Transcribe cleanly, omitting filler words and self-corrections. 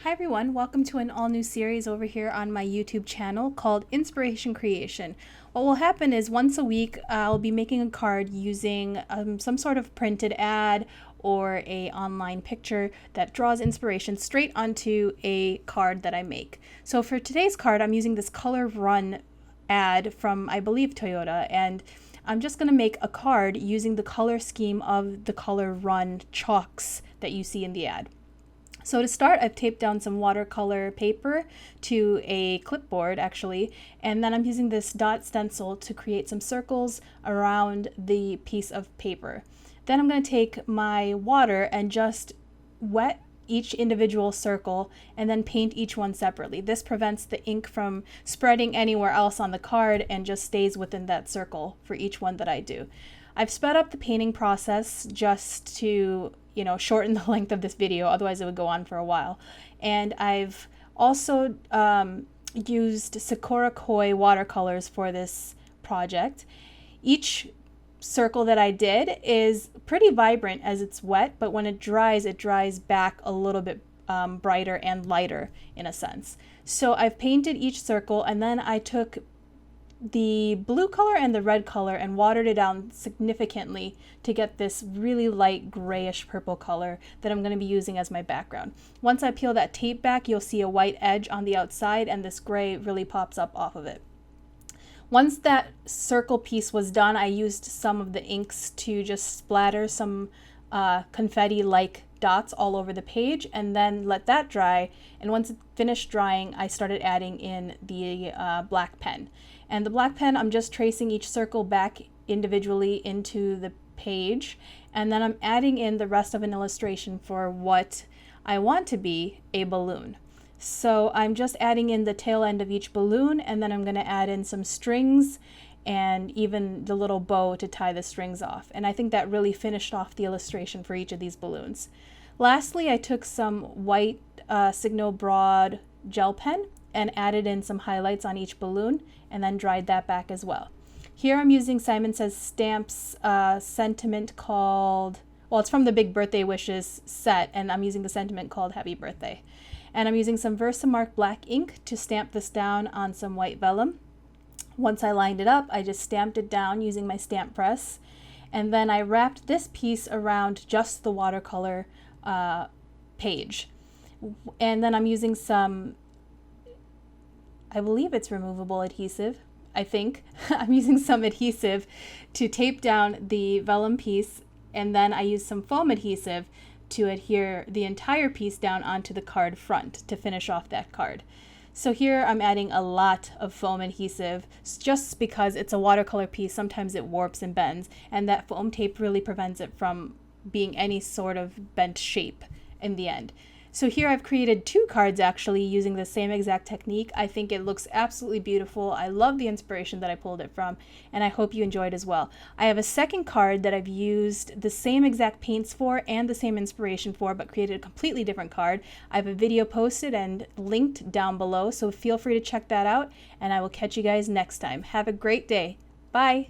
Hi everyone, welcome to an all new series over here on my YouTube channel called Inspiration Creation. What will happen is once a week I'll be making a card using some sort of printed ad or a online picture that draws inspiration straight onto a card that I make. So for today's card I'm using this Color Run ad from I believe Toyota, and I'm just going to make a card using the color scheme of the Color Run chalks that you see in the ad. So to start, I've taped down some watercolor paper to a clipboard actually, and then I'm using this dot stencil to create some circles around the piece of paper. Then I'm going to take my water and just wet each individual circle and then paint each one separately. This prevents the ink from spreading anywhere else on the card and just stays within that circle for each one that I do. I've sped up the painting process just to shorten the length of this video, otherwise it would go on for a while. And I've also used Sakura Koi watercolors for this project. Each circle that I did is pretty vibrant as it's wet, but when it dries back a little bit brighter and lighter in a sense. So I've painted each circle, and then I took the blue color and the red color and watered it down significantly to get this really light grayish purple color that I'm going to be using as my background. Once I peel that tape back, you'll see a white edge on the outside and this gray really pops up off of it. Once that circle piece was done, I used some of the inks to just splatter some confetti-like dots all over the page and then let that dry. And once it finished drying, I started adding in the black pen. And the black pen, I'm just tracing each circle back individually into the page, and then I'm adding in the rest of an illustration for what I want to be a balloon. So I'm just adding in the tail end of each balloon, and then I'm going to add in some strings and even the little bow to tie the strings off. And I think that really finished off the illustration for each of these balloons. Lastly, I took some white Signo Broad gel pen and added in some highlights on each balloon and then dried that back as well. Here I'm using Simon Says Stamps sentiment called, well, it's from the Big Birthday Wishes set, and I'm using the sentiment called Happy Birthday. And I'm using some Versamark black ink to stamp this down on some white vellum. Once I lined it up, I just stamped it down using my stamp press, and then I wrapped this piece around just the watercolor page. And then I'm using some, I believe it's removable adhesive, I think. I'm using some adhesive to tape down the vellum piece, and then I use some foam adhesive to adhere the entire piece down onto the card front to finish off that card. So here I'm adding a lot of foam adhesive just because it's a watercolor piece. Sometimes it warps and bends, and that foam tape really prevents it from being any sort of bent shape in the end. So here I've created two cards actually using the same exact technique. I think it looks absolutely beautiful. I love the inspiration that I pulled it from, and I hope you enjoyed as well. I have a second card that I've used the same exact paints for and the same inspiration for, but created a completely different card. I have a video posted and linked down below, so feel free to check that out, and I will catch you guys next time. Have a great day. Bye!